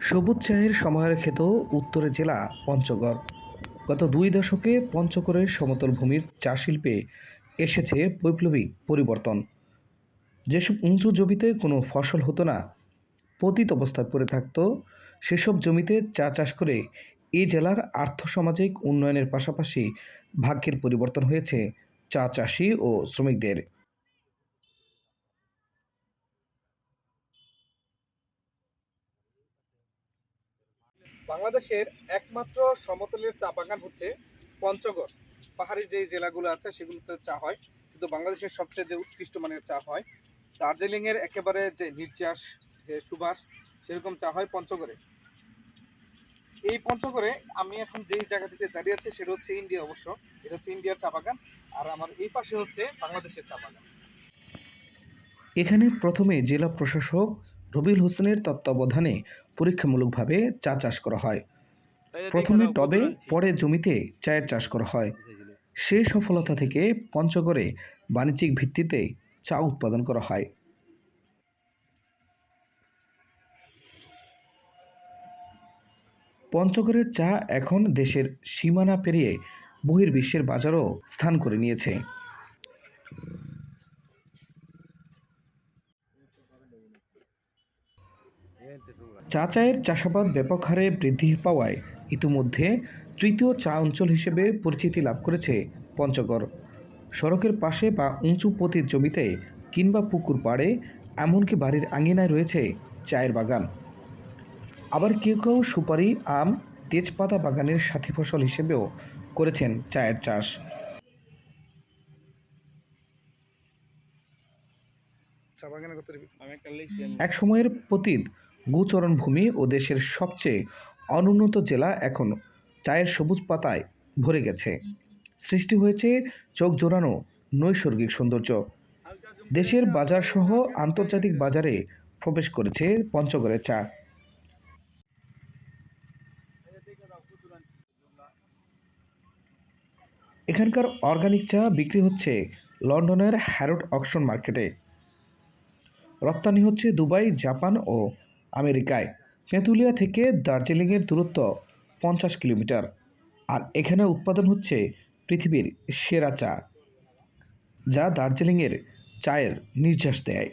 সবুজ চায়ের সমাহার খ্যাত উত্তরের জেলা পঞ্চগড়। গত ২ দশকে পঞ্চগড়ের সমতল ভূমির চা শিল্পে এসেছে বৈপ্লবিক পরিবর্তন। যেসব উঁচু জমিতে কোনো ফসল হতো না, পতিত অবস্থায় পড়ে থাকতো, সেসব জমিতে চা চাষ করে এই জেলার আর্থসামাজিক উন্নয়নের পাশাপাশি ভাগ্যের পরিবর্তন হয়েছে চা চাষি ও শ্রমিকদের। বাংলাদেশের একমাত্র সমতলের চা বাগান হচ্ছে পঞ্চগড়। পাহাড়ি যে জেলাগুলো আছে সেগুলোতে চা হয়, কিন্তু বাংলাদেশের সবচেয়ে যে উৎকৃষ্ট মানের চা হয় দার্জিলিংয়ের একেবারে যে নির্যাস, যে সুবাস, সেরকম চা হয় পঞ্চগড়ে। এই পঞ্চগড়ে আমি এখন যেই জায়গাটিতে দাঁড়িয়ে আছি সেটা হচ্ছে ইন্ডিয়া। অবশ্য এটা হচ্ছে ইন্ডিয়ার চা বাগান, আর আমার এই পাশে হচ্ছে বাংলাদেশের চা বাগান। এখানে প্রথমে জেলা প্রশাসক রবিউল হোসেনের তত্ত্বাবধানে পরীক্ষামূলকভাবে চা চাষ করা হয়। প্রথমে টবে, পরে জমিতে চায়ের চাষ করা হয়। সে সফলতা থেকে পঞ্চগড়ে বাণিজ্যিক ভিত্তিতে চা উৎপাদন করা হয়। পঞ্চগড়ের চা এখন দেশের সীমানা পেরিয়ে বহির্বিশ্বের বাজারও স্থান করে নিয়েছে। চা চায়ের চাষাবাদ ব্যাপক হারে বৃদ্ধি পাওয়ায় ইতিমধ্যে তৃতীয় চা অঞ্চল হিসেবে পরিচিতি লাভ করেছে পঞ্চগড়। সড়কের পাশে বা উঁচু পতির জমিতে কিংবা পুকুর পাড়ে, এমনকি বাড়ির আঙিনায় রয়েছে চায়ের বাগান। আবার কেউ কেউ সুপারি, আম, তেজপাতা বাগানের সাথী ফসল হিসেবেও করেছেন চায়ের চাষ। চা বাগানের কথা এক সময়ের পতিত গোচরণ ভূমি ও দেশের সবচেয়ে অনুন্নত জেলা এখন চায়ের সবুজ পাতায় ভরে গেছে। সৃষ্টি হয়েছে চোখ জোড়ানো নৈসর্গিক সৌন্দর্য। দেশের বাজারসহ আন্তর্জাতিক বাজারে প্রবেশ করেছে পঞ্চগড়ের চা। এখানকার অর্গানিক চা বিক্রি হচ্ছে লন্ডনের হ্যারোড অকশন মার্কেটে। রপ্তানি হচ্ছে দুবাই, জাপান ও আমেরিকায়। তেঁতুলিয়া থেকে দার্জিলিংয়ের দূরত্ব 50 কিলোমিটার। আর এখানে উৎপাদন হচ্ছে পৃথিবীর সেরা চা, যা দার্জিলিংয়ের চায়ের নির্যাস দেয়।